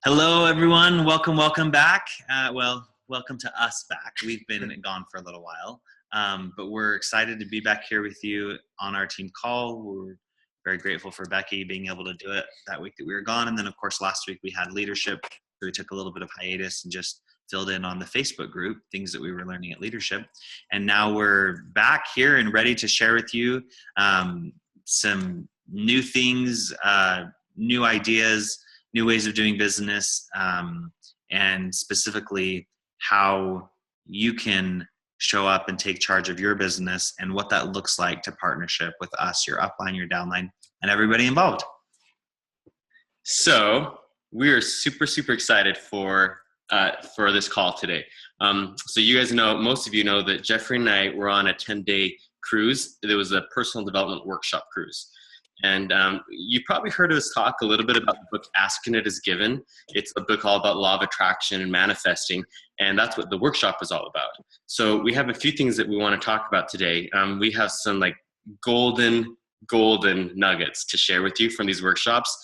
Hello, everyone. Welcome back. Welcome to us back. We've been gone for a little while, but we're excited to be back here with you on our team call. We're very grateful for Becky being able to do it that week that we were gone. And then, of course, last week we had leadership. So we took a little bit of hiatus and just filled in on the Facebook group, things that we were learning at leadership. And now we're back here and ready to share with you some new things, new ideas, new ways of doing business, and specifically how you can show up and take charge of your business and what that looks like to partnership with us, your upline, your downline, and everybody involved. So we are super excited for this call today. So you guys know, most of you know that Jeffrey and I were on a 10-day cruise. There was a personal development workshop cruise. And you probably heard us talk a little bit about the book Ask and It Is Given. It's a book all about law of attraction and manifesting, and that's what the workshop is all about. So we have a few things that we want to talk about today. We have some like golden nuggets to share with you from these workshops.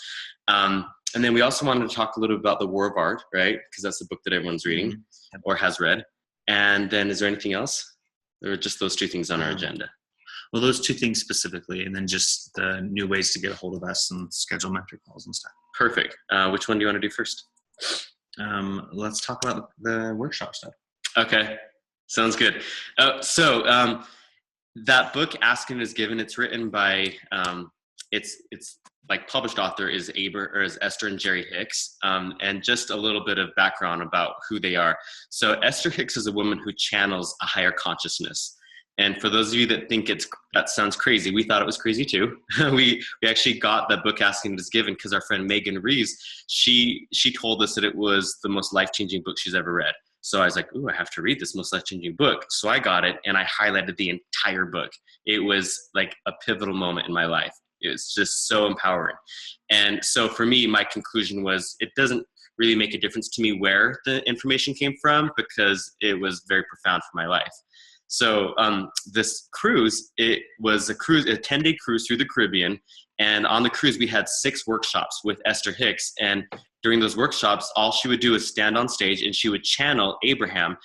And then we also wanted to talk a little bit about The War of Art, right? Because that's the book that everyone's reading or has read. And then is there anything else? Or just those two things on our agenda? Well, those two things specifically, and then just the new ways to get a hold of us and schedule mentor calls and stuff. Perfect. Which one do you want to do first? Let's talk about the workshop stuff. Okay, sounds good. So that book, Ask and It Is Given, it's written by, it's like published author is Esther and Jerry Hicks, and just a little bit of background about who they are. So Esther Hicks is a woman who channels a higher consciousness. And for those of you that think that sounds crazy, we thought it was crazy too. we actually got the book Ask and It Is Given because our friend Megan Reeves, she told us that it was the most life-changing book she's ever read. So I was like, ooh, I have to read this most life-changing book. So I got it and I highlighted the entire book. It was like a pivotal moment in my life. It was just so empowering. And so for me, my conclusion was it doesn't really make a difference to me where the information came from because it was very profound for my life. So this cruise, it was a 10-day cruise through the Caribbean. And on the cruise, we had 6 workshops with Esther Hicks. And during those workshops, all she would do is stand on stage and she would channel Abraham,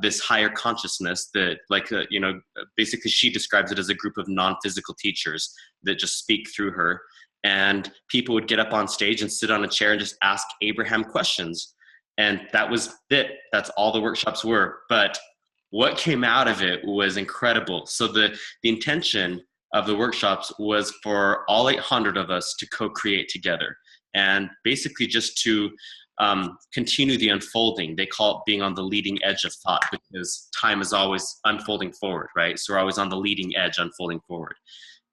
this higher consciousness that basically she describes it as a group of non-physical teachers that just speak through her. And people would get up on stage and sit on a chair and just ask Abraham questions. And that was it. That's all the workshops were. But what came out of it was incredible. So the intention of the workshops was for all 800 of us to co-create together and basically just to continue the unfolding. They call it being on the leading edge of thought because time is always unfolding forward, right? So we're always on the leading edge unfolding forward.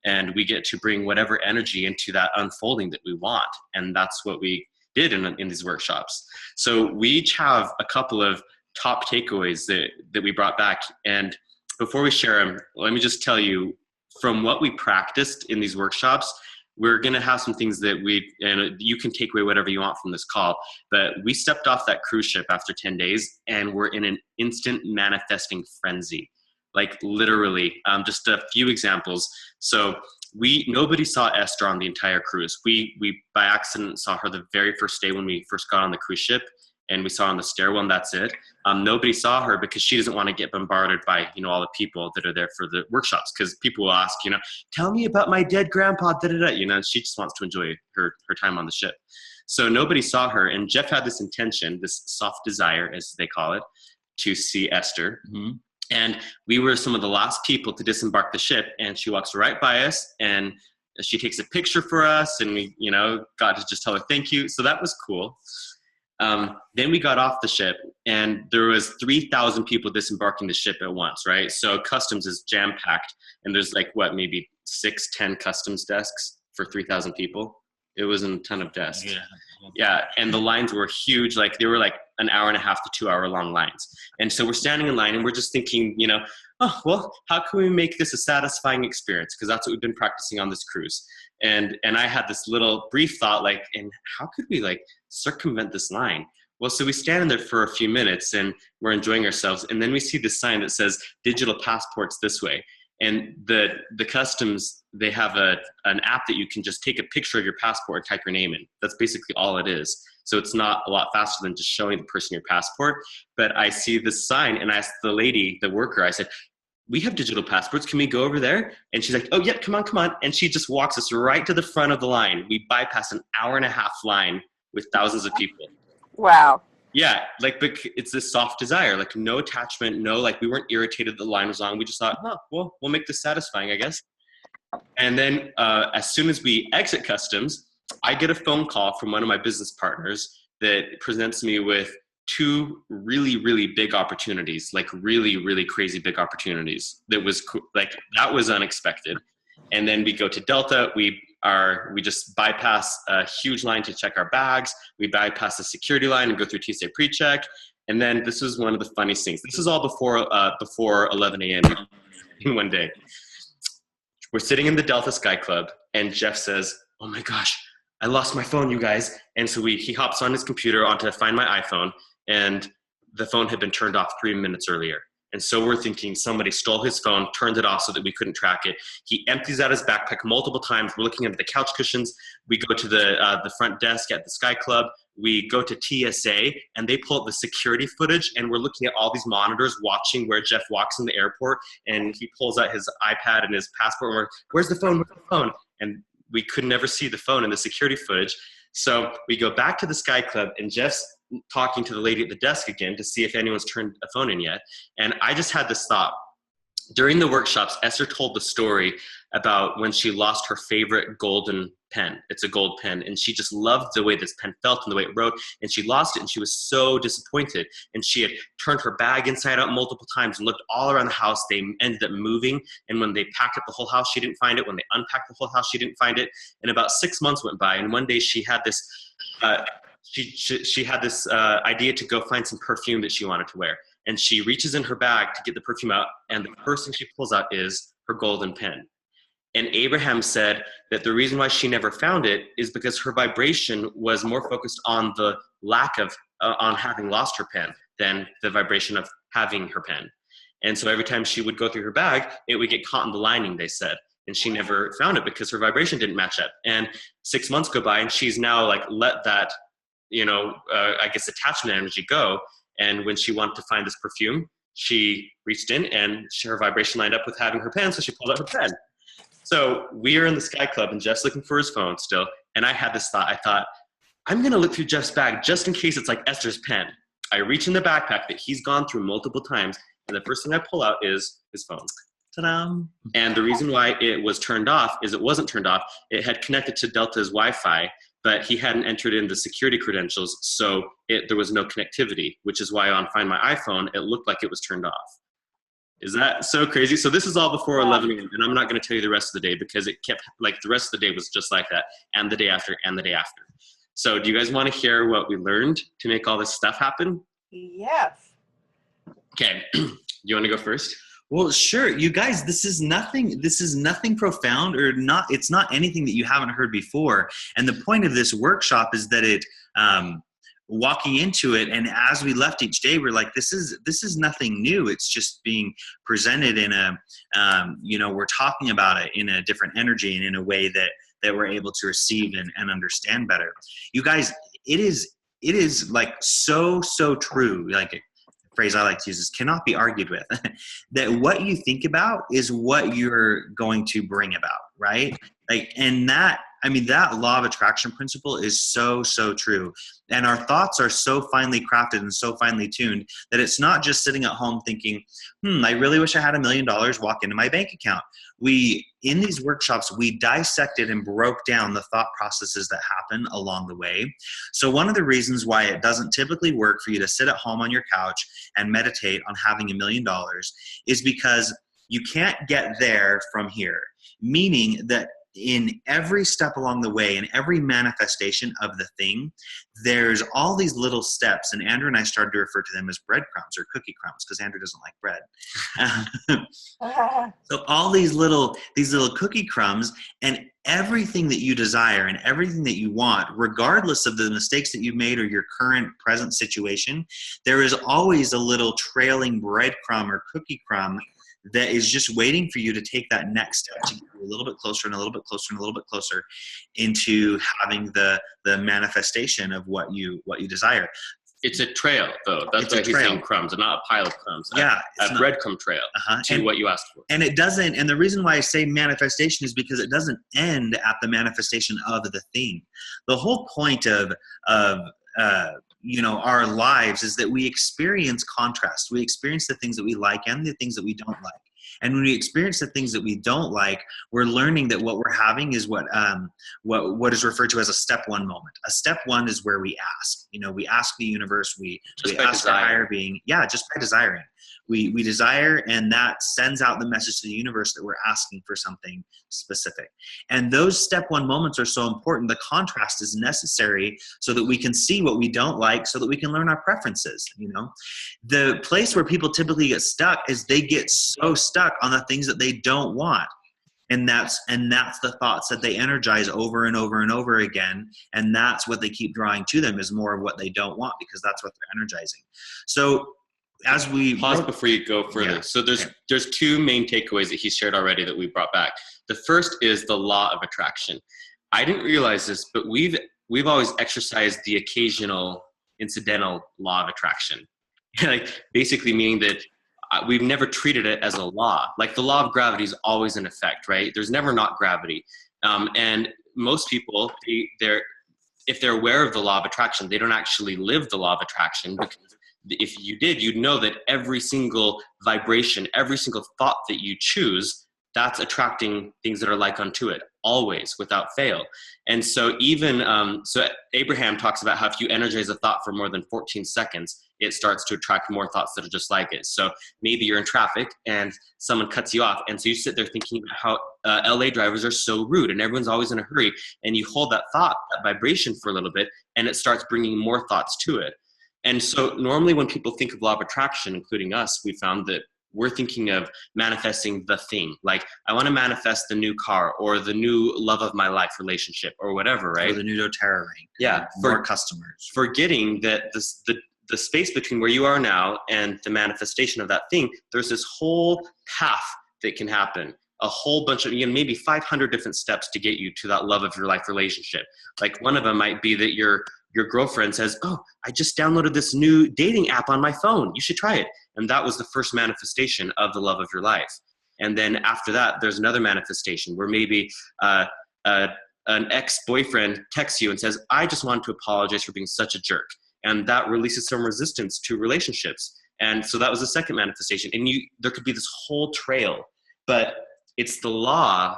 And we get to bring whatever energy into that unfolding that we want. And that's what we did in these workshops. So we each have a couple of top takeaways that we brought back. And before we share them, let me just tell you, from what we practiced in these workshops, we're going to have some things that and you can take away whatever you want from this call, but we stepped off that cruise ship after 10 days and we're in an instant manifesting frenzy. Like literally, just a few examples. So nobody saw Esther on the entire cruise. We by accident saw her the very first day when we first got on the cruise ship. And we saw her on the stairwell, and that's it. Nobody saw her because she doesn't want to get bombarded by, all the people that are there for the workshops. Because people will ask, tell me about my dead grandpa, she just wants to enjoy her time on the ship. So nobody saw her, and Jeff had this intention, this soft desire, as they call it, to see Esther. Mm-hmm. And we were some of the last people to disembark the ship, and she walks right by us, and she takes a picture for us, and we, got to just tell her thank you. So that was cool. Then we got off the ship and there was 3,000 people disembarking the ship at once, right? So customs is jam-packed and there's maybe 6-10 customs desks for 3,000 people. It wasn't a ton of desks. Yeah. And the lines were huge. They were an hour and a half to 2 hour long lines. And so we're standing in line and we're just thinking, oh, well, how can we make this a satisfying experience? Because that's what we've been practicing on this cruise. And I had this little brief thought, and how could we circumvent this line? Well, so we stand in there for a few minutes and we're enjoying ourselves. And then we see this sign that says digital passports this way. And the customs, they have an app that you can just take a picture of your passport and type your name in. That's basically all it is. So it's not a lot faster than just showing the person your passport. But I see this sign and I asked the lady, the worker, I said, we have digital passports. Can we go over there? And she's like, oh, yeah, come on. And she just walks us right to the front of the line. We bypass an hour-and-a-half line with thousands of people. Wow. Yeah, like, but it's this soft desire, like no attachment, no, like we weren't irritated the line was long. We just thought, oh, well, we'll make this satisfying, I guess. And then as soon as we exit customs, I get a phone call from one of my business partners that presents me with two really, really big opportunities, like really, really crazy big opportunities. That was unexpected. And then we go to Delta, we just bypass a huge line to check our bags. We bypass the security line and go through TSA pre-check. And then this is one of the funniest things. This is all before 11 a.m. in one day. We're sitting in the Delta Sky Club and Jeff says, oh my gosh, I lost my phone, you guys. And so he hops on his computer onto Find My iPhone, and the phone had been turned off 3 minutes earlier. And so we're thinking somebody stole his phone, turned it off so that we couldn't track it. He empties out his backpack multiple times. We're looking under the couch cushions. We go to the front desk at the Sky Club. We go to TSA, and they pull up the security footage, and we're looking at all these monitors watching where Jeff walks in the airport, and he pulls out his iPad and his passport, and we're, where's the phone? Where's the phone? And we could never see the phone in the security footage. So we go back to the Sky Club, and Jeff's talking to the lady at the desk again to see if anyone's turned a phone in yet. And I just had this thought. During the workshops, Esther told the story about when she lost her favorite golden pen. It's a gold pen, and she just loved the way this pen felt and the way it wrote, and she lost it, and she was so disappointed. And she had turned her bag inside out multiple times and looked all around the house. They ended up moving, and when they packed up the whole house, she didn't find it. When they unpacked the whole house, she didn't find it. And about 6 months went by, and one day she had this she had this idea to go find some perfume that she wanted to wear. And she reaches in her bag to get the perfume out, and the first thing she pulls out is her golden pen. And Abraham said that the reason why she never found it is because her vibration was more focused on the lack of, on having lost her pen than the vibration of having her pen. And so every time she would go through her bag, it would get caught in the lining, they said. And she never found it because her vibration didn't match up. And 6 months go by, and she's now like let that, I guess attachment energy go. And when she wanted to find this perfume, she reached in and her vibration lined up with having her pen, so she pulled out her pen. So we are in the Sky Club, and Jeff's looking for his phone still. And I had this thought. I thought, I'm going to look through Jeff's bag just in case it's like Esther's pen. I reach in the backpack that he's gone through multiple times, and the first thing I pull out is his phone. Ta-da! And the reason why it was turned off is it wasn't turned off. It had connected to Delta's Wi-Fi, but he hadn't entered in the security credentials, so there was no connectivity, which is why on Find My iPhone, it looked like it was turned off. Is that so crazy? So this is all before 11 a.m., and I'm not going to tell you the rest of the day because it kept, like the rest of the day was just like that, and the day after, and the day after. So do you guys want to hear what we learned to make all this stuff happen? Yes. Okay, you want to go first? Well, sure. You guys, this is nothing profound or not. It's not anything that you haven't heard before. And the point of this workshop is that it, walking into it, and as we left each day, we're like, this is nothing new. It's just being presented in a, we're talking about it in a different energy and in a way that we're able to receive and understand better. You guys, it is like so true. Like a phrase I like to use is cannot be argued with. That what you think about is what you're going to bring about, right? Like, and that law of attraction principle is so true. And our thoughts are so finely crafted and so finely tuned that it's not just sitting at home thinking, I really wish I had $1 million walk into my bank account. In these workshops, we dissected and broke down the thought processes that happen along the way. So one of the reasons why it doesn't typically work for you to sit at home on your couch and meditate on having $1 million is because you can't get there from here. Meaning that in every step along the way, in every manifestation of the thing, there's all these little steps. And Andrew and I started to refer to them as breadcrumbs or cookie crumbs because Andrew doesn't like bread. So all these little cookie crumbs, and everything that you desire and everything that you want, regardless of the mistakes that you've made or your current present situation, there is always a little trailing breadcrumb or cookie crumb that is just waiting for you to take that next step to get you a little bit closer and a little bit closer and a little bit closer into having the manifestation of what you desire. It's a trail, though. That's why he's saying crumbs, and not a pile of crumbs. Yeah, a breadcrumb trail to what you asked for. And it doesn't. And the reason why I say manifestation is because it doesn't end at the manifestation of the thing. The whole point of our lives is that we experience contrast. We experience the things that we like and the things that we don't like. And when we experience the things that we don't like, we're learning that what we're having is what is referred to as a step one moment. A step one is where we ask. We ask the universe. We ask the higher being. Yeah, just by desiring. We desire, and that sends out the message to the universe that we're asking for something specific. And those step one moments are so important. The contrast is necessary so that we can see what we don't like, so that we can learn our preferences. The place where people typically get stuck is they get so stuck on the things that they don't want. And that's the thoughts that they energize over and over and over again. And that's what they keep drawing to them, is more of what they don't want, because that's what they're energizing. So as we pause before you go further. Yeah. So there's two main takeaways that he shared already that we brought back. The first is the law of attraction. I didn't realize this, but we've always exercised the occasional incidental law of attraction. Like basically meaning that we've never treated it as a law. Like the law of gravity is always in effect, right? There's never not gravity. And most people, if they're aware of the law of attraction, they don't actually live the law of attraction, because if you did, you'd know that every single vibration, every single thought that you choose, that's attracting things that are like unto it, always, without fail. And so even, so Abraham talks about how if you energize a thought for more than 14 seconds, it starts to attract more thoughts that are just like it. So maybe you're in traffic and someone cuts you off, and so you sit there thinking about how LA drivers are so rude and everyone's always in a hurry, and you hold that thought, that vibration for a little bit, and it starts bringing more thoughts to it. And so normally when people think of law of attraction, including us, we found that we're thinking of manifesting the thing. Like, I want to manifest the new car or the new love of my life relationship or whatever, right? Or the new doTERRA ring. Yeah. More customers. Forgetting that the space between where you are now and the manifestation of that thing, there's this whole path that can happen. A whole bunch of, maybe 500 different steps to get you to that love of your life relationship. Like one of them might be that your girlfriend says, "Oh, I just downloaded this new dating app on my phone. You should try it." And that was the first manifestation of the love of your life. And then after that, there's another manifestation where maybe an ex-boyfriend texts you and says, "I just wanted to apologize for being such a jerk." And that releases some resistance to relationships. And so that was the second manifestation. And there could be this whole trail, but it's the law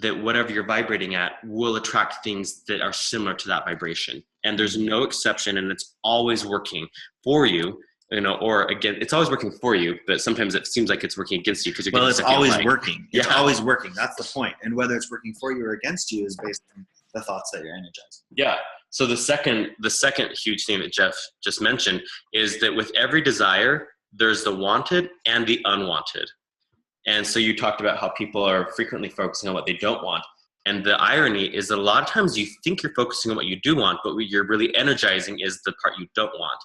that whatever you're vibrating at will attract things that are similar to that vibration. And there's no exception, and it's always working for you, or again, it's always working for you, but sometimes it seems like it's working against you because you're it's always working. It's Yeah. always working. That's the point. And whether it's working for you or against you is based on the thoughts that you're energizing. Yeah. So the second huge thing that Jeff just mentioned is that with every desire, there's the wanted and the unwanted. And so you talked about how people are frequently focusing on what they don't want. And the irony is that a lot of times you think you're focusing on what you do want, but what you're really energizing is the part you don't want.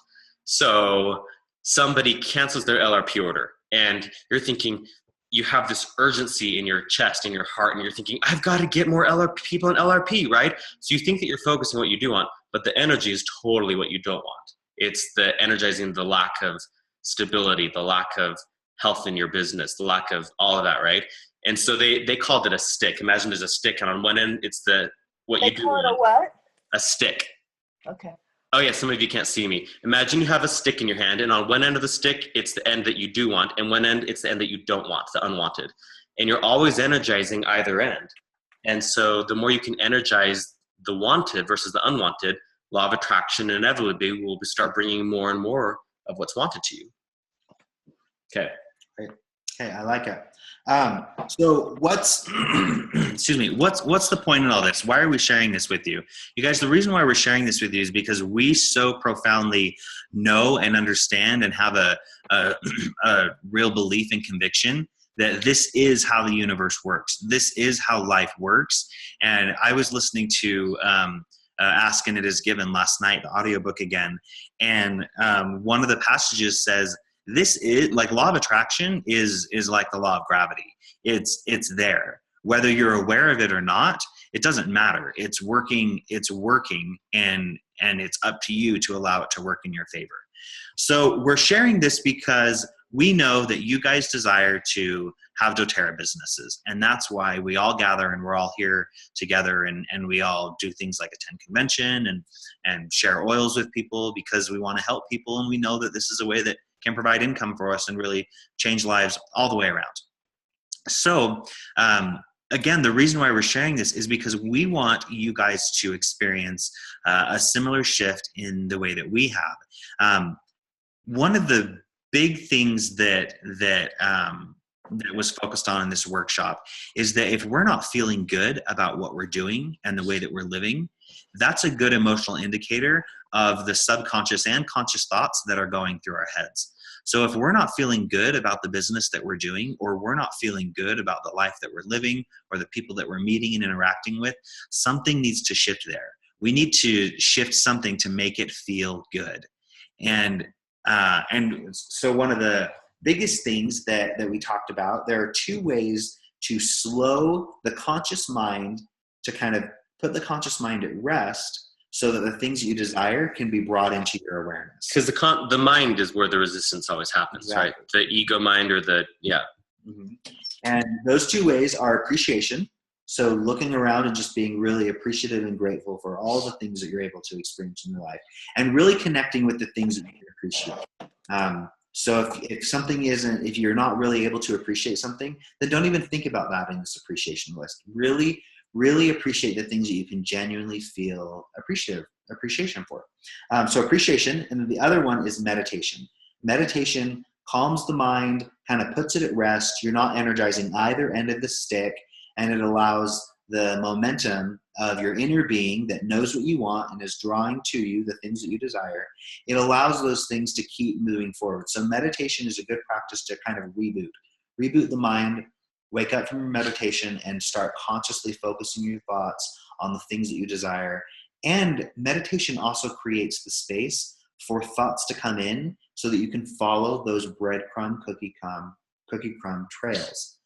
So somebody cancels their LRP order, and you're thinking, you have this urgency in your chest, in your heart, and you're thinking, I've got to get more people in LRP, right? So you think that you're focusing on what you do want, but the energy is totally what you don't want. It's the energizing the lack of stability, the lack of health in your business, the lack of all of that, right? And so they called it a stick. Imagine there's a stick, and on one end, it's what you do. They call it a what? A stick. Okay. Oh yeah, some of you can't see me. Imagine you have a stick in your hand, and on one end of the stick, it's the end that you do want, and one end, it's the end that you don't want, the unwanted. And you're always energizing either end. And so the more you can energize the wanted versus the unwanted, law of attraction inevitably will start bringing more and more of what's wanted to you. Okay. Great. Okay, I like it. So what's, excuse me, what's the point in all this? Why are we sharing this with you? You guys, the reason why we're sharing this with you is because we so profoundly know and understand and have a real belief and conviction that this is how the universe works. This is how life works. And I was listening to Ask and It Is Given last night, the audiobook again. And one of the passages says this is like law of attraction is like the law of gravity. It's there. Whether you're aware of it or not, it doesn't matter. It's working, and it's up to you to allow it to work in your favor. So we're sharing this because we know that you guys desire to have doTERRA businesses. And that's why we all gather and we're all here together, and we all do things like attend convention and share oils with people, because we want to help people. And we know that this is a way that can provide income for us and really change lives all the way around. So, again, the reason why we're sharing this is because we want you guys to experience a similar shift in the way that we have. One of the big things that was focused on in this workshop is that if we're not feeling good about what we're doing and the way that we're living, that's a good emotional indicator of the subconscious and conscious thoughts that are going through our heads. So if we're not feeling good about the business that we're doing, or we're not feeling good about the life that we're living or the people that we're meeting and interacting with, something needs to shift there. We need to shift something to make it feel good. And so one of the biggest things that we talked about, there are two ways to slow the conscious mind, to kind of put the conscious mind at rest, so that the things that you desire can be brought into your awareness. Because the mind is where the resistance always happens, exactly. Right? The ego mind, or Mm-hmm. And those two ways are appreciation. So looking around and just being really appreciative and grateful for all the things that you're able to experience in your life, and really connecting with the things that you appreciate. So if you're not really able to appreciate something, then don't even think about that in this appreciation list. Really appreciate the things that you can genuinely feel appreciation for. So appreciation, and then the other one is meditation. Meditation calms the mind, kind of puts it at rest. You're not energizing either end of the stick, and it allows the momentum of your inner being that knows what you want and is drawing to you the things that you desire. It allows those things to keep moving forward. So meditation is a good practice to kind of reboot the mind. Wake up from your meditation and start consciously focusing your thoughts on the things that you desire. And meditation also creates the space for thoughts to come in so that you can follow those breadcrumb, cookie crumb trails.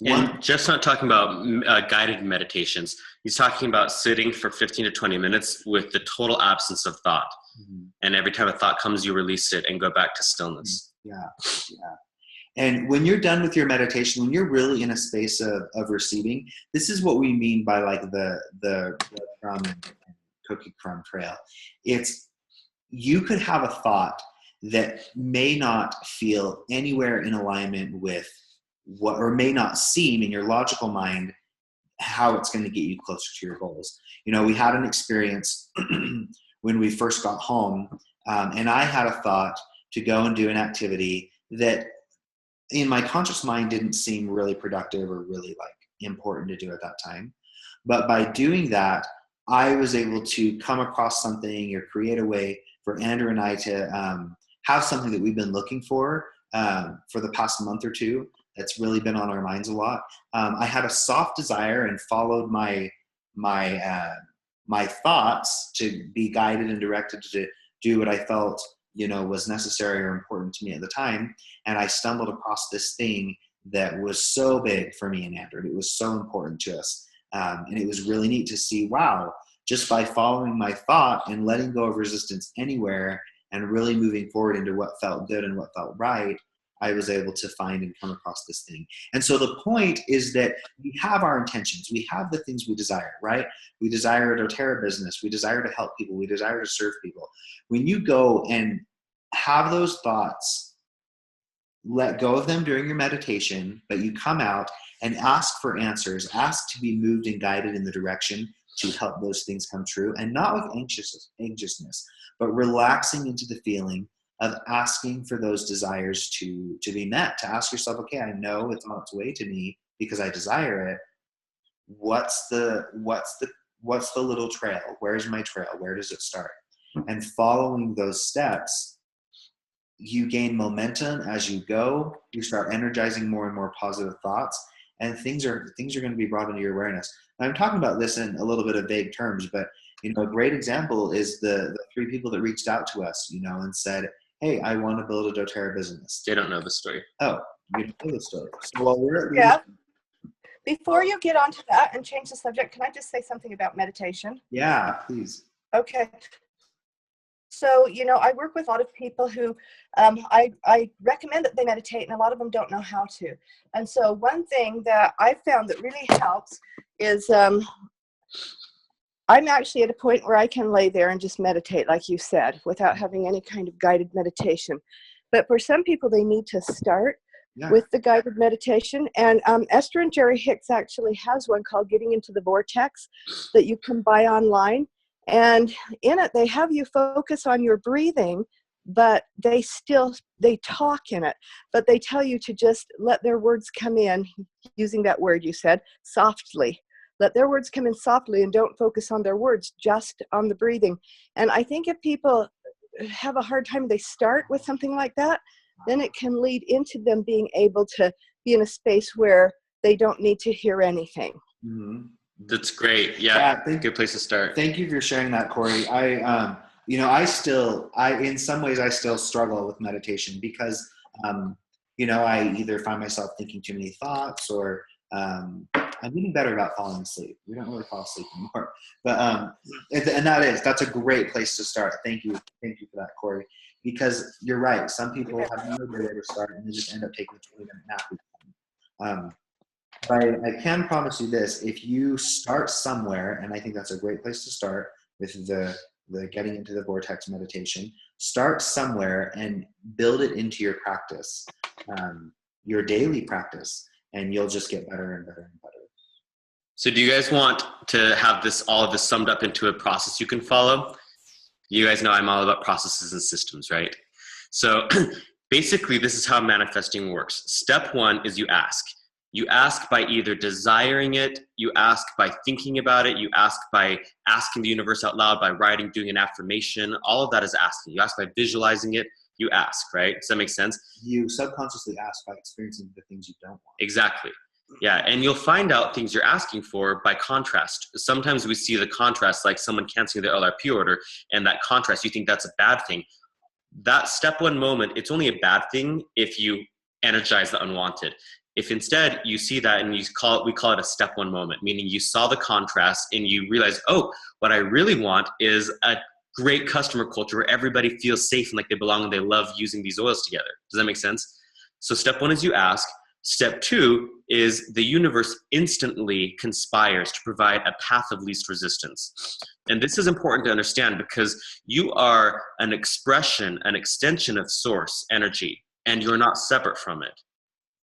And Jeff's not talking about guided meditations. He's talking about sitting for 15 to 20 minutes with the total absence of thought. Mm-hmm. And every time a thought comes, you release it and go back to stillness. Yeah. And when you're done with your meditation, when you're really in a space of receiving, this is what we mean by like the crumb and cookie crumb trail. It's, you could have a thought that may not feel anywhere in alignment with what, or may not seem in your logical mind how it's going to get you closer to your goals. You know, we had an experience when we first got home, and I had a thought to go and do an activity that in my conscious mind didn't seem really productive or really like important to do at that time. But by doing that, I was able to come across something or create a way for Andrew and I to have something that we've been looking for the past month or two. That's really been on our minds a lot. I had a soft desire and followed my thoughts to be guided and directed to do what I felt, you know, was necessary or important to me at the time. And I stumbled across this thing that was so big for me and Andrew. It was so important to us. And it was really neat to see, wow, just by following my thought and letting go of resistance anywhere and really moving forward into what felt good and what felt right, I was able to find and come across this thing. And so the point is that we have our intentions. We have the things we desire, right? We desire a doTERRA business. We desire to help people. We desire to serve people. When you go and have those thoughts, let go of them during your meditation, but you come out and ask for answers, ask to be moved and guided in the direction to help those things come true, and not with anxiousness, but relaxing into the feeling of asking for those desires to be met, to ask yourself, okay, I know it's on its way to me because I desire it. What's the little trail? Where's my trail? Where does it start? And following those steps, you gain momentum as you go. You start energizing more and more positive thoughts, and things are going to be brought into your awareness. And I'm talking about this in a little bit of vague terms, but you know, a great example is the 3 people that reached out to us, you know, and said, hey, I want to build a doTERRA business. They don't know the story. Oh, you don't know the story. So while we're at Yeah. Before you get onto that and change the subject, can I just say something about meditation? Yeah, please. Okay. So, I work with a lot of people who I recommend that they meditate, and a lot of them don't know how to. And so one thing that I found that really helps is I'm actually at a point where I can lay there and just meditate, like you said, without having any kind of guided meditation. But for some people, they need to start with the guided meditation. And Esther and Jerry Hicks actually has one called Getting into the Vortex that you can buy online. And in it, they have you focus on your breathing, but they talk in it. But they tell you to just let their words come in, using that word you said, softly. Let their words come in softly and don't focus on their words, just on the breathing. And I think if people have a hard time, they start with something like that, then it can lead into them being able to be in a space where they don't need to hear anything. Mm-hmm. That's great. Yeah, good place to start. Thank you for sharing that, Corey. I in some ways I still struggle with meditation because, I either find myself thinking too many thoughts or I'm getting better about falling asleep. We don't really fall asleep anymore, but that's a great place to start. Thank you for that, Corey. Because you're right. Some people have no idea where to start and they just end up taking a 20-minute nap. But I can promise you this: if you start somewhere, and I think that's a great place to start with the getting into the vortex meditation. Start somewhere and build it into your practice, your daily practice, and you'll just get better and better and better. So do you guys want to have all of this summed up into a process you can follow? You guys know I'm all about processes and systems, right? So basically, this is how manifesting works. Step one is you ask. You ask by either desiring it, you ask by thinking about it, you ask by asking the universe out loud, by writing, doing an affirmation. All of that is asking. You ask by visualizing it, you ask, right? Does that make sense? You subconsciously ask by experiencing the things you don't want. Exactly. Yeah, and you'll find out things you're asking for by contrast. Sometimes we see the contrast, like someone canceling their LRP order, and that contrast, you think that's a bad thing. That step one moment, it's only a bad thing if you energize the unwanted. If instead you see that and we call it a step one moment, meaning you saw the contrast and you realize, oh, what I really want is a great customer culture where everybody feels safe and like they belong and they love using these oils together. Does that make sense? So step one is you ask. Step two is the universe instantly conspires to provide a path of least resistance. And this is important to understand because you are an expression, an extension of source energy, and you're not separate from it.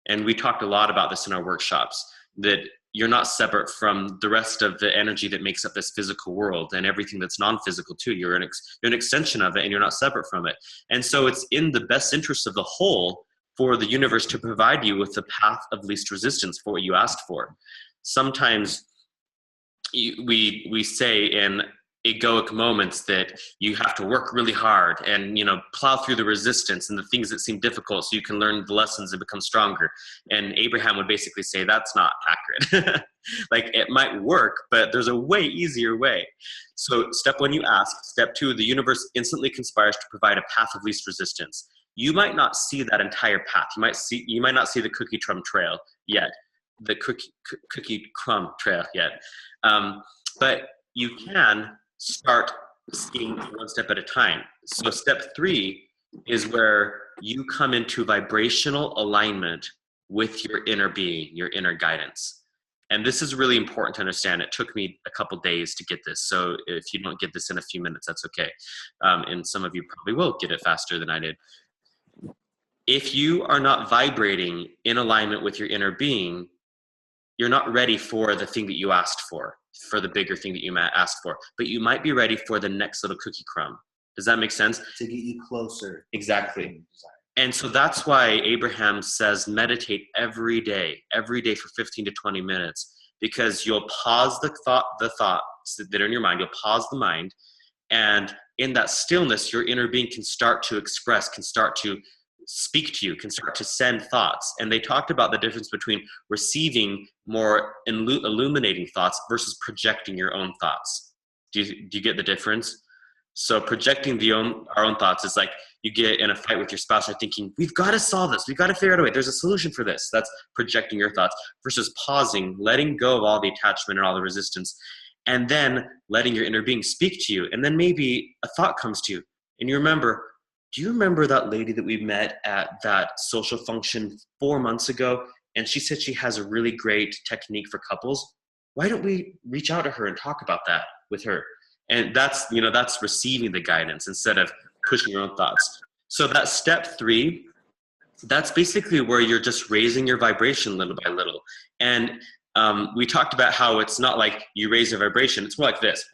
And we talked a lot about this in our workshops, that you're not separate from the rest of the energy that makes up this physical world and everything that's non-physical too. You're an extension of it and you're not separate from it. And so it's in the best interest of the whole for the universe to provide you with the path of least resistance for what you asked for. Sometimes we say in egoic moments that you have to work really hard and plow through the resistance and the things that seem difficult so you can learn the lessons and become stronger. And Abraham would basically say that's not accurate. Like it might work, but there's a way easier way. So step one, you ask. Step two, the universe instantly conspires to provide a path of least resistance. You might not see that entire path. You might not see the cookie crumb trail yet, but you can start seeing one step at a time. So step three is where you come into vibrational alignment with your inner being, your inner guidance. And this is really important to understand. It took me a couple days to get this. So if you don't get this in a few minutes, that's okay. And some of you probably will get it faster than I did. If you are not vibrating in alignment with your inner being, you're not ready for the thing that you asked for the bigger thing that you might ask for. But you might be ready for the next little cookie crumb. Does that make sense? To get you closer. Exactly. And so that's why Abraham says meditate every day for 15 to 20 minutes, because you'll pause the thoughts that are in your mind. You'll pause the mind, and in that stillness, your inner being can start to express, can start to speak to you, can start to send thoughts. And they talked about the difference between receiving more illuminating thoughts versus projecting your own thoughts. Do you get the difference? So projecting our own thoughts is like you get in a fight with your spouse, you're thinking, we've got to solve this. We've got to figure out a way. There's a solution for this. That's projecting your thoughts versus pausing, letting go of all the attachment and all the resistance, and then letting your inner being speak to you. And then maybe a thought comes to you and you remember, do you remember that lady that we met at that social function 4 months ago? And she said she has a really great technique for couples. Why don't we reach out to her and talk about that with her? And that's receiving the guidance instead of pushing your own thoughts. So that step 3, that's basically where you're just raising your vibration little by little. And we talked about how it's not like you raise your vibration. It's more like this.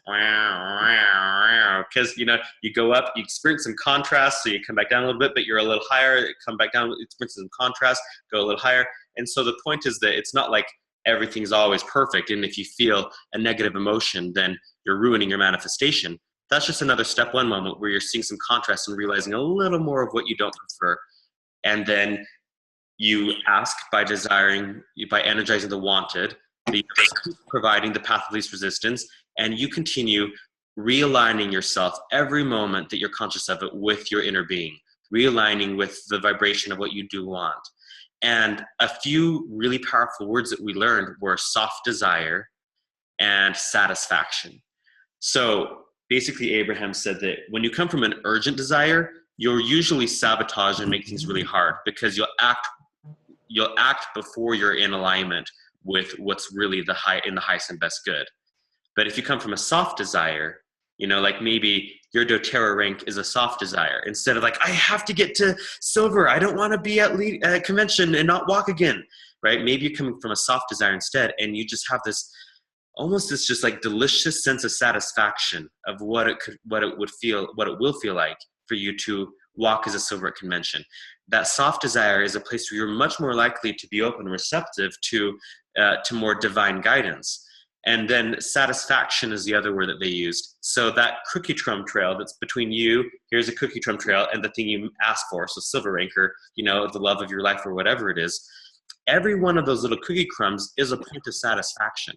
Because, you go up, you experience some contrast, so you come back down a little bit, but you're a little higher, come back down, experience some contrast, go a little higher. And so the point is that it's not like everything's always perfect. And if you feel a negative emotion, then you're ruining your manifestation. That's just another step 1 moment where you're seeing some contrast and realizing a little more of what you don't prefer. And then you ask by energizing the wanted, providing the path of least resistance, and you continue realigning yourself every moment that you're conscious of it with your inner being, realigning with the vibration of what you do want. And a few really powerful words that we learned were soft desire and satisfaction. So basically, Abraham said that when you come from an urgent desire, you'll usually sabotage and make things really hard because you'll act before you're in alignment with what's really in the highest and best good. But if you come from a soft desire, like maybe your doTERRA rank is a soft desire. Instead of like, I have to get to silver. I don't want to be at convention and not walk again, right? Maybe you're coming from a soft desire instead, and you just have this just like delicious sense of satisfaction of what it will feel like for you to walk as a silver at convention. That soft desire is a place where you're much more likely to be open and receptive to more divine guidance. And then satisfaction is the other word that they used. So that cookie crumb trail that's between you, here's a cookie crumb trail, and the thing you ask for, so silver ranker, the love of your life or whatever it is, every one of those little cookie crumbs is a point of satisfaction.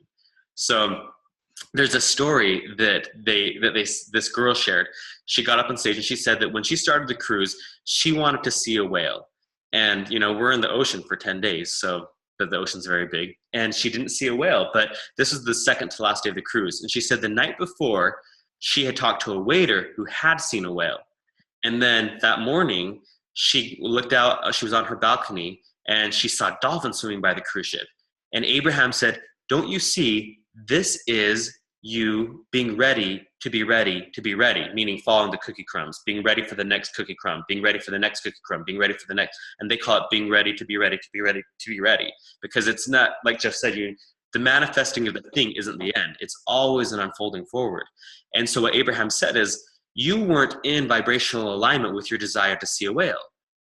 So there's a story that this girl shared. She got up on stage and she said that when she started the cruise, she wanted to see a whale. And, we're in the ocean for 10 days, so the ocean's very big. And she didn't see a whale, but this is the second to last day of the cruise. And she said the night before, she had talked to a waiter who had seen a whale. And then that morning, she looked out, she was on her balcony, and she saw dolphins swimming by the cruise ship. And Abraham said, don't you see, this is you being ready to be ready to be ready, meaning following the cookie crumbs, being ready for the next cookie crumb, being ready for the next cookie crumb, being ready for the next, and they call it being ready to be ready to be ready to be ready. Because it's not, like Jeff said, the manifesting of the thing isn't the end. It's always an unfolding forward. And so what Abraham said is, you weren't in vibrational alignment with your desire to see a whale.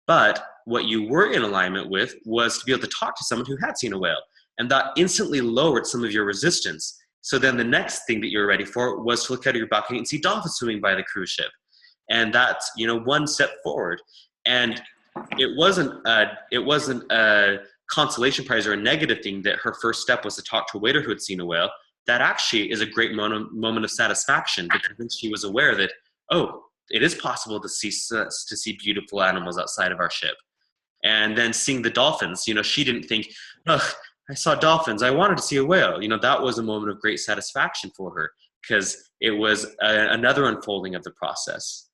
But what you were in alignment with was to be able to talk to someone who had seen a whale. And that instantly lowered some of your resistance. So then the next thing that you're ready for was to look out of your balcony and see dolphins swimming by the cruise ship. And that's, one step forward. And it wasn't a consolation prize or a negative thing that her first step was to talk to a waiter who had seen a whale. That actually is a great moment of satisfaction, because then she was aware that, oh, it is possible to see beautiful animals outside of our ship. And then seeing the dolphins, she didn't think, ugh, I saw dolphins, I wanted to see a whale. That was a moment of great satisfaction for her, because it was another unfolding of the process.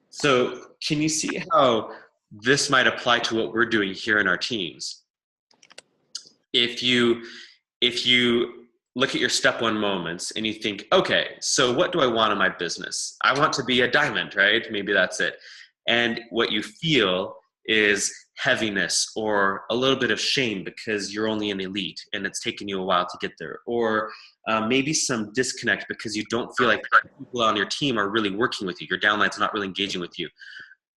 So can you see how this might apply to what we're doing here in our teams? If you look at your step 1 moments and you think, okay, so what do I want in my business? I want to be a diamond, right? Maybe that's it. And what you feel is heaviness or a little bit of shame because you're only an elite and it's taken you a while to get there. Or maybe some disconnect because you don't feel like people on your team are really working with you. Your downline's not really engaging with you.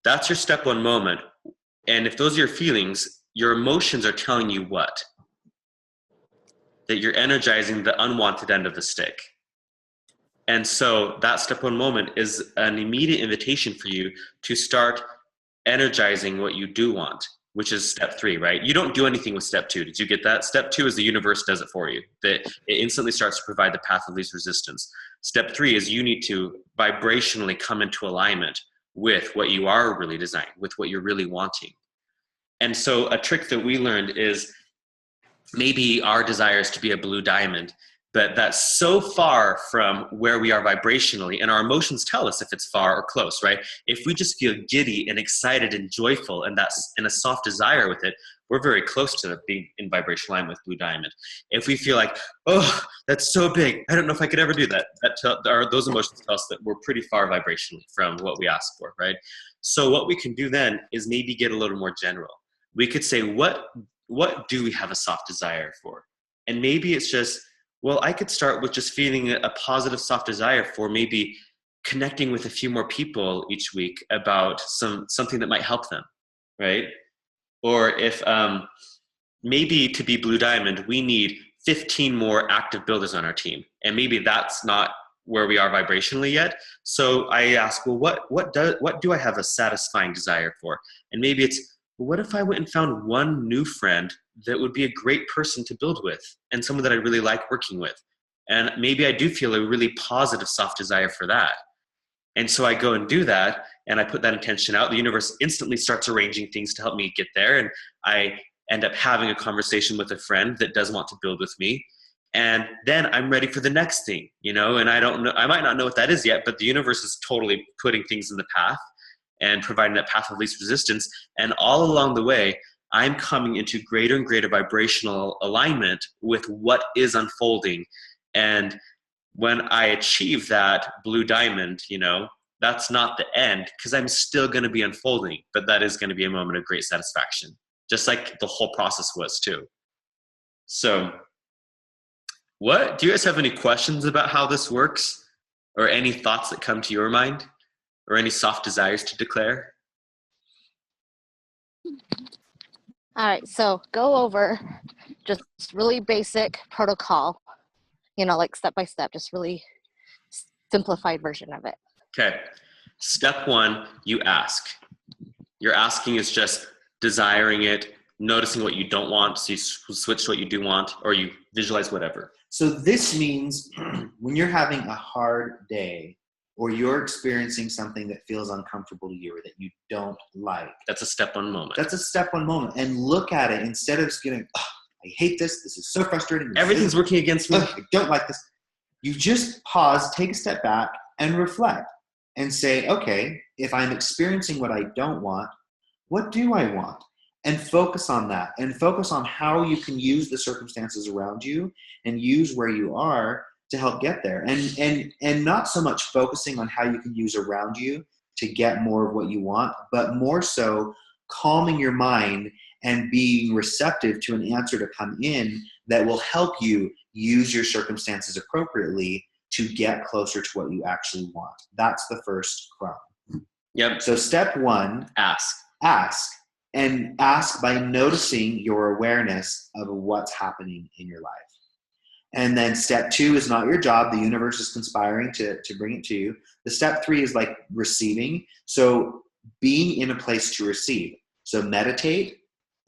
That's your step 1 moment. And if those are your feelings, your emotions are telling you what? That you're energizing the unwanted end of the stick. And so that step 1 moment is an immediate invitation for you to start energizing what you do want. which is step 3, right? You don't do anything with step 2. Did you get that? Step 2 is the universe does it for you. That it instantly starts to provide the path of least resistance. Step 3 is you need to vibrationally come into alignment with what you are really designing, with what you're really wanting. And so a trick that we learned is maybe our desire is to be a blue diamond, but that's so far from where we are vibrationally, and our emotions tell us if it's far or close, right? If we just feel giddy and excited and joyful and that's in a soft desire with it, we're very close to being in vibration line with blue diamond. If we feel like, oh, that's so big, I don't know if I could ever do that, those emotions tell us that we're pretty far vibrationally from what we ask for, right? So what we can do then is maybe get a little more general. We could say, what do we have a soft desire for? And maybe it's just, well, I could start with just feeling a positive, soft desire for maybe connecting with a few more people each week about something that might help them, right? Or if maybe to be blue diamond, we need 15 more active builders on our team. And maybe that's not where we are vibrationally yet. So I ask, well, what do I have a satisfying desire for? And maybe it's, well, what if I went and found one new friend that would be a great person to build with and someone that I really like working with? And maybe I do feel a really positive, soft desire for that. And so I go and do that, and I put that intention out. The universe instantly starts arranging things to help me get there. And I end up having a conversation with a friend that does want to build with me. And then I'm ready for the next thing, and I don't know, I might not know what that is yet, but the universe is totally putting things in the path and providing that path of least resistance. And all along the way, I'm coming into greater and greater vibrational alignment with what is unfolding. And when I achieve that blue diamond, that's not the end, because I'm still going to be unfolding, but that is going to be a moment of great satisfaction, just like the whole process was too. So do you guys have any questions about how this works, or any thoughts that come to your mind, or any soft desires to declare? All right, so go over just really basic protocol, like step by step, just really simplified version of it. Okay. Step 1, you ask. Your asking is just desiring it, noticing what you don't want, so you switch to what you do want, or you visualize whatever. So this means when you're having a hard day, or you're experiencing something that feels uncomfortable to you or that you don't like. That's a step 1 moment. That's a step 1 moment. And look at it instead of just getting, oh, I hate this. This is so frustrating. Everything's working against me. I don't like this. You just pause, take a step back, and reflect and say, okay, if I'm experiencing what I don't want, what do I want? And focus on that, and focus on how you can use the circumstances around you and use where you are to help get there. And not so much focusing on how you can use around you to get more of what you want, but more so calming your mind and being receptive to an answer to come in that will help you use your circumstances appropriately to get closer to what you actually want. That's the first crumb. Yep. So step 1, ask. And ask by noticing your awareness of what's happening in your life. And then step 2 is not your job. The universe is conspiring to bring it to you. The step 3 is like receiving. So being in a place to receive. So meditate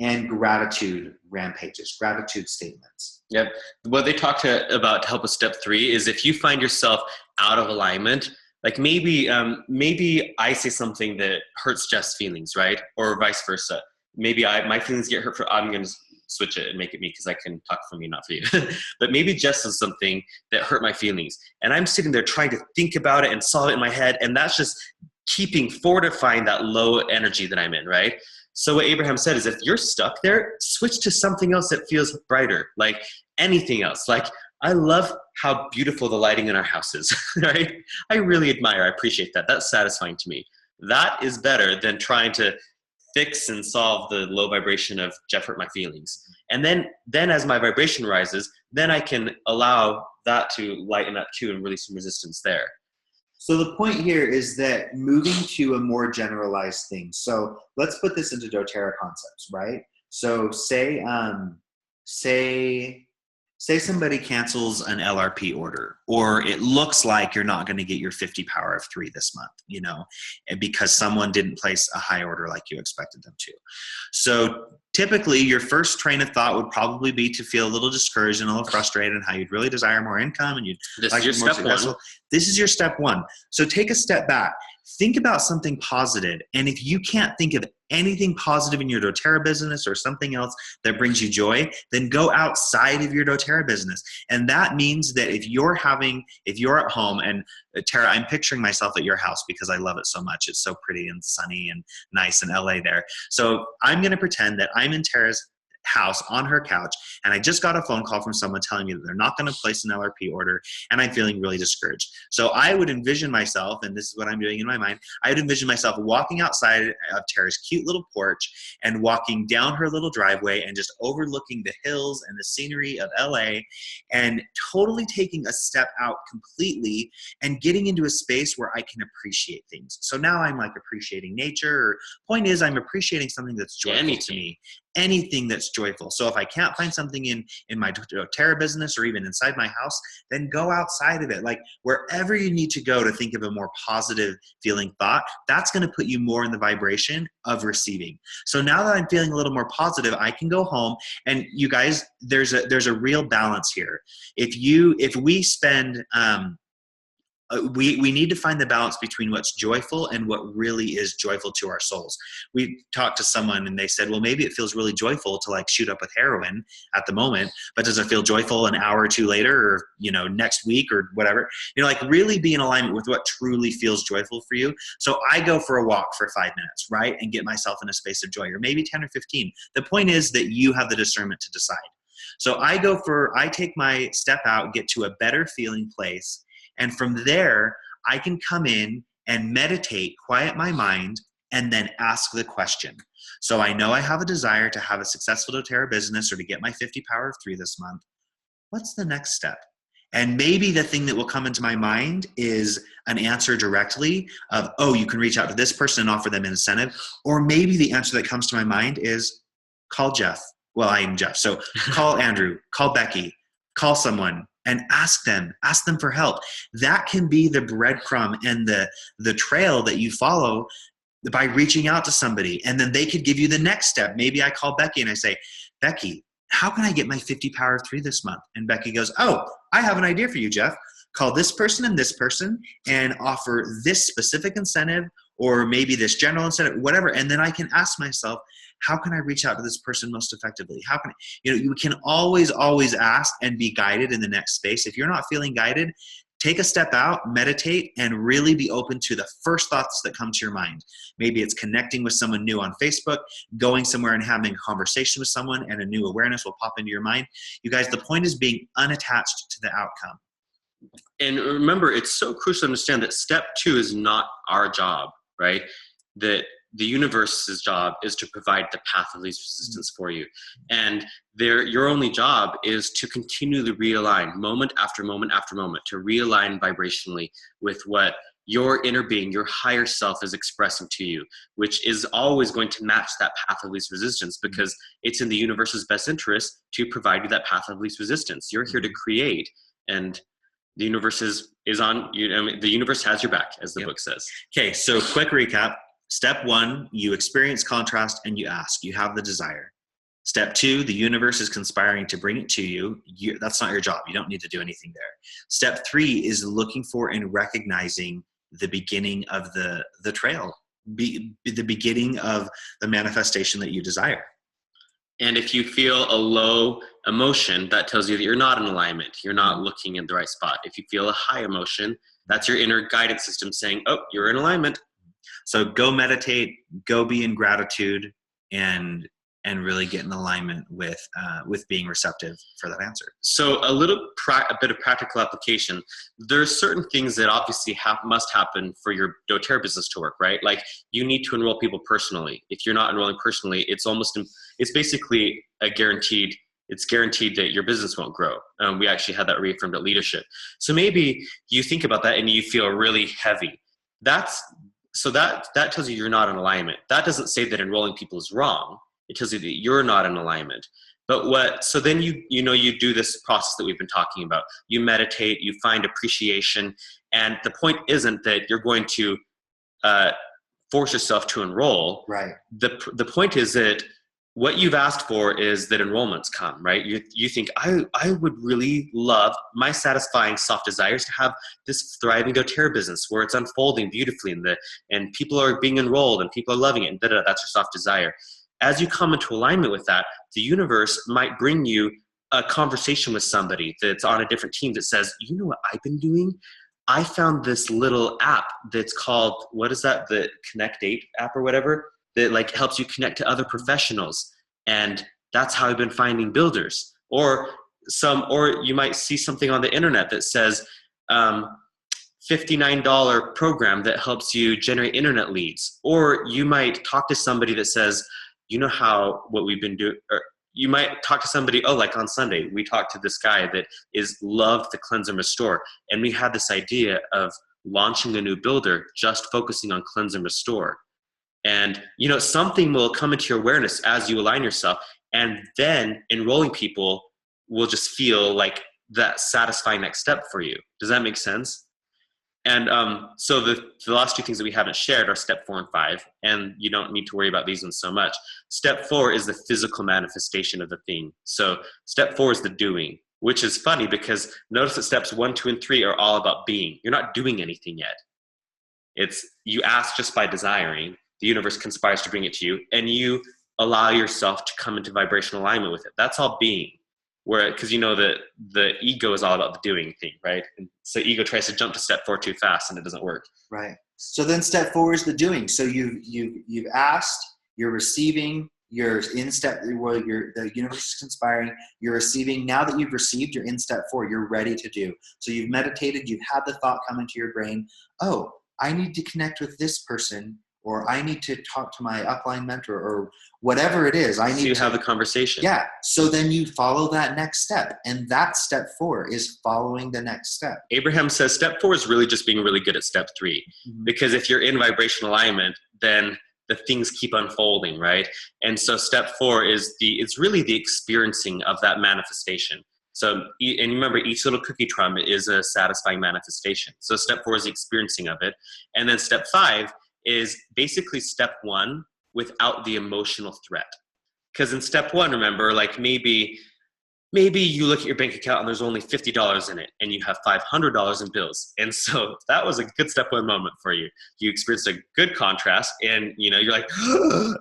and gratitude rampages, gratitude statements. Yep. What they talk about to help with step 3 is if you find yourself out of alignment, like maybe I say something that hurts Jeff's feelings, right? Or vice versa. Maybe my feelings get hurt. I'm going to switch it and make it me because I can talk for me, not for you. But maybe Jess says something that hurt my feelings, and I'm sitting there trying to think about it and solve it in my head, and that's just fortifying that low energy that I'm in, right? So what Abraham said is if you're stuck there, switch to something else that feels brighter, like anything else. Like, I love how beautiful the lighting in our house is, right? I really admire, I appreciate that. That's satisfying to me. That is better than trying to fix and solve the low vibration of Jeff hurt my feelings. And then as my vibration rises, then I can allow that to lighten up too and release some resistance there. So the point here is that moving to a more generalized thing. So let's put this into doTERRA concepts, right? So say say somebody cancels an LRP order, or it looks like you're not going to get your 50 power of 3 this month, you know, because someone didn't place a high order like you expected them to. So typically your first train of thought would probably be to feel a little discouraged and a little frustrated, and how you'd really desire more income and you'd like to be more successful. This is your step one. So take a step back. Think about something positive. And if you can't think of anything positive in your doTERRA business or something else that brings you joy, then go outside of your doTERRA business. And that means that if you're at home, and Tara, I'm picturing myself at your house because I love it so much. It's so pretty and sunny and nice in LA there. So I'm going to pretend that I'm in Tara's house on her couch, and I just got a phone call from someone telling me that they're not going to place an LRP order, and I'm feeling really discouraged. So I would envision myself, and this is what I'm doing in my mind, I would envision myself walking outside of Tara's cute little porch and walking down her little driveway and just overlooking the hills and the scenery of LA, and totally taking a step out completely and getting into a space where I can appreciate things. So now I'm like appreciating nature, or point is I'm appreciating something that's joyful to me. Anything that's joyful. So if I can't find something in my doTERRA business or even inside my house, then go outside of it. Like wherever you need to go to think of a more positive feeling thought, that's going to put you more in the vibration of receiving. So now that I'm feeling a little more positive, I can go home, and you guys, there's a real balance here. If we spend, we need to find the balance between what's joyful and what really is joyful to our souls. We talked to someone and they said, well, maybe it feels really joyful to like shoot up with heroin at the moment, but does it feel joyful an hour or two later, or, you know, next week or whatever? You know, like really be in alignment with what truly feels joyful for you. So I go for a walk for 5 minutes, right? And get myself in a space of joy, or maybe 10 or 15. The point is that you have the discernment to decide. So I take my step out, get to a better feeling place. And from there, I can come in and meditate, quiet my mind, and then ask the question. So I know I have a desire to have a successful doTERRA business, or to get my 50 power of 3 this month. What's the next step? And maybe the thing that will come into my mind is an answer directly of, oh, you can reach out to this person and offer them an incentive. Or maybe the answer that comes to my mind is call Jeff. Well, I am Jeff. So call Andrew, call Becky, call someone, and ask them for help. That can be the breadcrumb and the trail that you follow by reaching out to somebody. And then they could give you the next step. Maybe I call Becky and I say, Becky, how can I get my 50 power of 3 this month? And Becky goes, oh, I have an idea for you, Jeff. Call this person and offer this specific incentive, or maybe this general incentive, whatever. And then I can ask myself, how can I reach out to this person most effectively? How can I, you can always ask and be guided in the next space. If you're not feeling guided, take a step out, meditate, and really be open to the first thoughts that come to your mind. Maybe it's connecting with someone new on Facebook, going somewhere and having a conversation with someone, and a new awareness will pop into your mind. You guys, the point is being unattached to the outcome. And remember, it's so crucial to understand that step 2 is not our job, right? That the universe's job is to provide the path of least resistance for you. And your only job is to continually realign moment after moment after moment, to realign vibrationally with what your inner being, your higher self is expressing to you, which is always going to match that path of least resistance, because it's in the universe's best interest to provide you that path of least resistance. You're here to create, and the universe is on you. I mean, the universe has your back, as the book says. Okay, so quick recap. Step 1, you experience contrast and you ask. You have the desire. Step 2, the universe is conspiring to bring it to you. That's not your job. You don't need to do anything there. Step 3 is looking for and recognizing the beginning of the trail, the beginning of the manifestation that you desire. And if you feel a low emotion, that tells you that you're not in alignment. You're not looking in the right spot. If you feel a high emotion, that's your inner guidance system saying, oh, you're in alignment. So go meditate, go be in gratitude, and really get in alignment with being receptive for that answer. So a bit of practical application. There's certain things that obviously must happen for your doTERRA business to work, right? Like you need to enroll people personally. If you're not enrolling personally, it's basically guaranteed that your business won't grow. We actually had that reaffirmed at leadership. So maybe you think about that and you feel really heavy. So that tells you you're not in alignment. That doesn't say that enrolling people is wrong. It tells you that you're not in alignment. So then you do this process that we've been talking about. You meditate, you find appreciation, and the point isn't that you're going to force yourself to enroll. Right. The point is that what you've asked for is that enrollments come, right? You think, I would really love my satisfying soft desires to have this thriving doTERRA business where it's unfolding beautifully and people are being enrolled and people are loving it, and that's your soft desire. As you come into alignment with that, the universe might bring you a conversation with somebody that's on a different team that says, you know what I've been doing? I found this little app that's called, what is that? The Connect 8 app or whatever, that like helps you connect to other professionals. And that's how I've been finding builders. Or you might see something on the internet that says $59 program that helps you generate internet leads. Or you might talk to somebody that says, you know how what we've been doing, or you might talk to somebody, like on Sunday, we talked to this guy that loved the Cleanse and Restore. And we had this idea of launching a new builder, just focusing on Cleanse and Restore. And, something will come into your awareness as you align yourself, and then enrolling people will just feel like that satisfying next step for you. Does that make sense? And so the last two things that we haven't shared are step 4 and 5, and you don't need to worry about these ones so much. Step 4 is the physical manifestation of the thing. So step 4 is the doing, which is funny because notice that steps 1, 2, and 3 are all about being. You're not doing anything yet. It's you ask just by desiring. The universe conspires to bring it to you, and you allow yourself to come into vibrational alignment with it. That's all being. Because that the ego is all about the doing thing, right? And so ego tries to jump to step 4 too fast, and it doesn't work. Right. So then step 4 is the doing. So you've asked, you're receiving, you're in step where the universe is conspiring, you're receiving. Now that you've received, you're in step 4. You're ready to do. So you've meditated, you've had the thought come into your brain. Oh, I need to connect with this person, or I need to talk to my upline mentor, or whatever it is. So you have the conversation. Yeah. So then you follow that next step. And that step 4 is following the next step. Abraham says step 4 is really just being really good at step 3. Mm-hmm. Because if you're in vibrational alignment, then the things keep unfolding, right? And so step 4 is it's really the experiencing of that manifestation. So, and remember, each little cookie crumb is a satisfying manifestation. So step 4 is the experiencing of it. And then step 5 is basically step 1 without the emotional threat. Because in step 1, remember, like maybe you look at your bank account and there's only $50 in it, and you have $500 in bills. And so that was a good step 1 moment for you. You experienced a good contrast, and you're like, how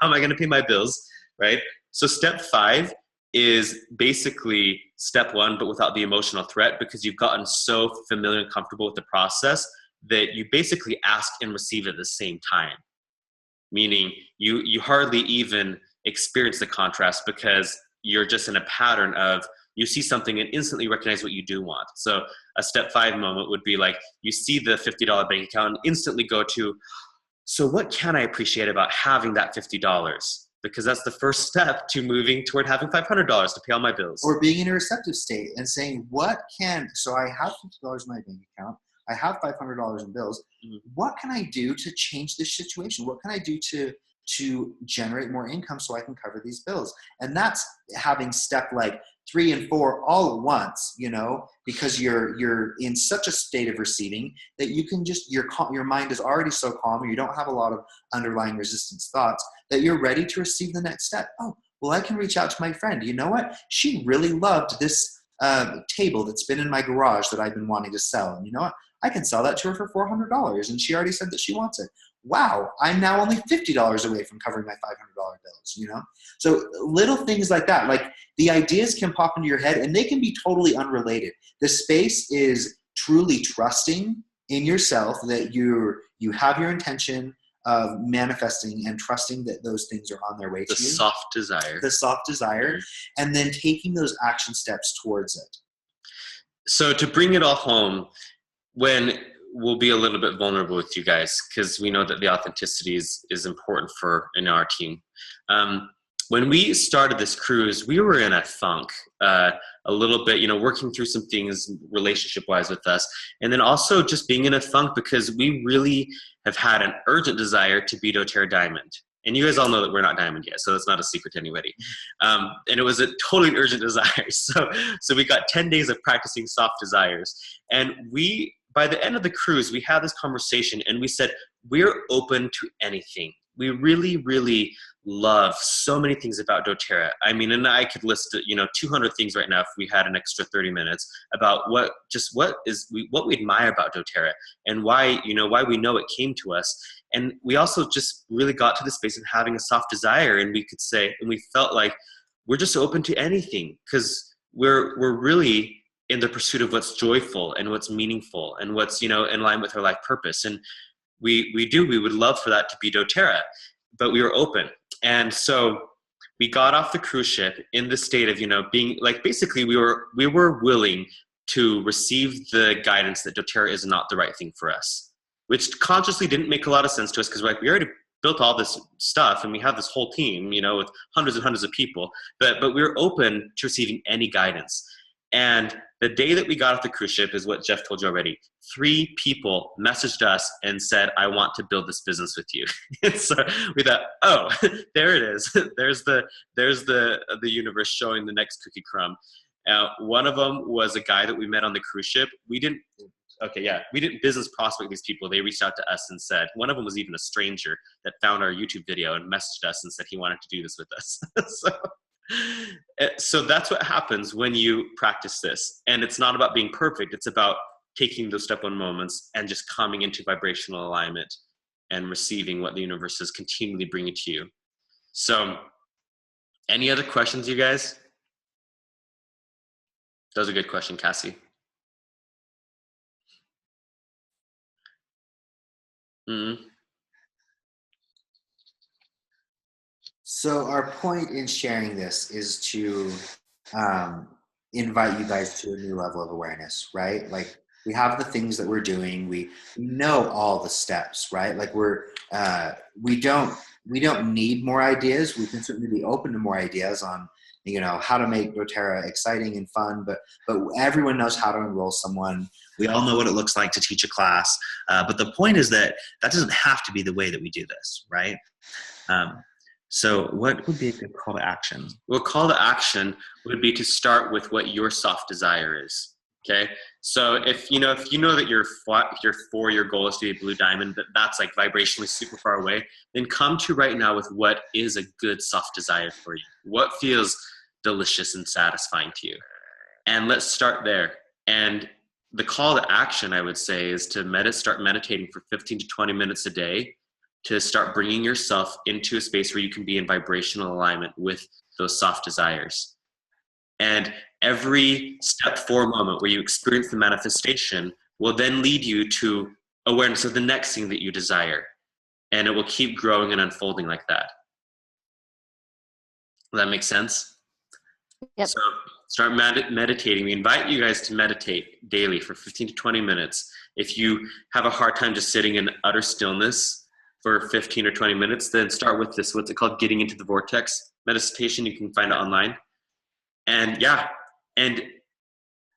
am I going to pay my bills, right? So step 5 is basically step 1, but without the emotional threat, because you've gotten so familiar and comfortable with the process that you basically ask and receive at the same time. Meaning you hardly even experience the contrast because you're just in a pattern of you see something and instantly recognize what you do want. So a step 5 moment would be like you see the $50 bank account and instantly go to, so what can I appreciate about having that $50? Because that's the first step to moving toward having $500 to pay all my bills. Or being in a receptive state and saying, so I have $50 in my bank account. I have $500 in bills. What can I do to change this situation? What can I do to generate more income so I can cover these bills? And that's having step like 3 and 4 all at once, because you're in such a state of receiving that you can just, your mind is already so calm, you don't have a lot of underlying resistance thoughts, that you're ready to receive the next step. Oh, well, I can reach out to my friend. You know what? She really loved this table that's been in my garage that I've been wanting to sell. And you know what? I can sell that to her for $400, and she already said that she wants it. Wow, I'm now only $50 away from covering my $500 bills, So little things like that, like the ideas can pop into your head and they can be totally unrelated. The space is truly trusting in yourself that you have your intention of manifesting and trusting that those things are on their way to you. The soft desire. And then taking those action steps towards it. So to bring it all home, when we'll be a little bit vulnerable with you guys, because we know that the authenticity is important in our team. When we started this cruise, we were in a funk a little bit, working through some things relationship-wise with us. And then also just being in a funk because we really have had an urgent desire to be doTERRA Diamond. And you guys all know that we're not diamond yet, so that's not a secret to anybody. And it was a totally urgent desire. So we got 10 days of practicing soft desires. And by the end of the cruise, we had this conversation and we said, we're open to anything. We really, really love so many things about doTERRA. I mean, and I could list, 200 things right now if we had an extra 30 minutes about what we admire about doTERRA and why we know it came to us. And we also just really got to the space of having a soft desire, and we could say, and we felt like we're just open to anything because we're really in the pursuit of what's joyful and what's meaningful and what's, in line with our life purpose. And we would love for that to be doTERRA, but we were open. And so we got off the cruise ship in the state of, being like, basically we were willing to receive the guidance that doTERRA is not the right thing for us, which consciously didn't make a lot of sense to us because we already built all this stuff and we have this whole team, with hundreds and hundreds of people, but we were open to receiving any guidance. And the day that we got off the cruise ship is what Jeff told you already. 3 people messaged us and said, I want to build this business with you. And so we thought, oh, there it is. There's the universe showing the next cookie crumb. One of them was a guy that we met on the cruise ship. We didn't business prospect these people. They reached out to us and said, one of them was even a stranger that found our YouTube video and messaged us and said he wanted to do this with us. So that's what happens when you practice this. And it's not about being perfect. It's about taking those step 1 moments and just coming into vibrational alignment and receiving what the universe is continually bringing to you. So any other questions, you guys? That was a good question, Cassie. Mm-hmm. So our point in sharing this is to invite you guys to a new level of awareness, right? Like we have the things that we're doing. We know all the steps, right? Like we don't need more ideas. We can certainly be open to more ideas on, how to make doTERRA exciting and fun, but everyone knows how to enroll someone. We all know what it looks like to teach a class. But the point is that doesn't have to be the way that we do this, right? So what would be a good call to action? Well, call to action would be to start with what your soft desire is. Okay. So if you know that your 4-year goal is to be a blue diamond, but that's like vibrationally super far away, then come to right now with what is a good soft desire for you. What feels delicious and satisfying to you? And let's start there. And the call to action, I would say, is to start meditating for 15 to 20 minutes a day, to start bringing yourself into a space where you can be in vibrational alignment with those soft desires. And every step 4 moment where you experience the manifestation will then lead you to awareness of the next thing that you desire. And it will keep growing and unfolding like that. Does that make sense? Yep. So start meditating. We invite you guys to meditate daily for 15 to 20 minutes. If you have a hard time just sitting in utter stillness for 15 or 20 minutes, then start with this, what's it called? Getting into the vortex meditation. You can find it online. And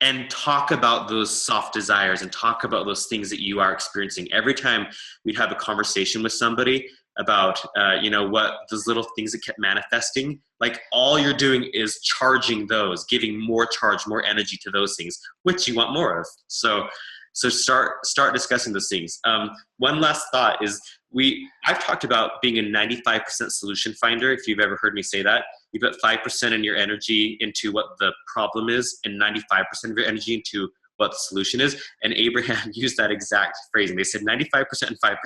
and talk about those soft desires and talk about those things that you are experiencing. Every time we'd have a conversation with somebody about, what those little things that kept manifesting, like all you're doing is charging those, giving more charge, more energy to those things, which you want more of. So start discussing those things. One last thought is I've talked about being a 95% solution finder. If you've ever heard me say that, you put 5% in your energy into what the problem is and 95% of your energy into what the solution is. And Abraham used that exact phrasing. They said 95% and 5%,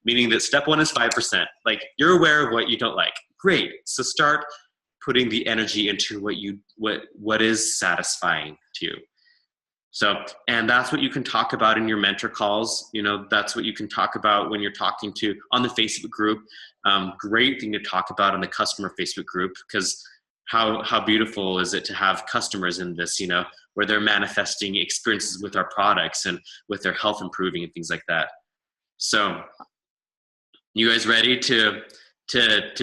meaning that step 1 is 5%. Like you're aware of what you don't like. Great. So start putting the energy into what is satisfying to you. So, and that's what you can talk about in your mentor calls. That's what you can talk about when you're talking on the Facebook group. Great thing to talk about on the customer Facebook group, because how beautiful is it to have customers in this, where they're manifesting experiences with our products and with their health improving and things like that. So you guys ready to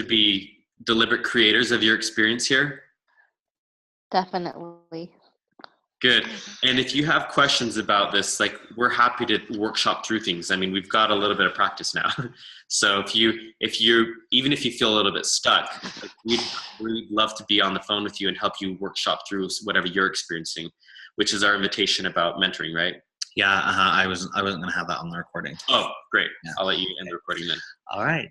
be deliberate creators of your experience here? Definitely. Good. And if you have questions about this, like, we're happy to workshop through things. I mean, we've got a little bit of practice now. So even if you feel a little bit stuck, like, we'd love to be on the phone with you and help you workshop through whatever you're experiencing, which is our invitation about mentoring, right? Yeah, I wasn't going to have that on the recording. Oh, great. Yeah. I'll let you end the recording then. All right.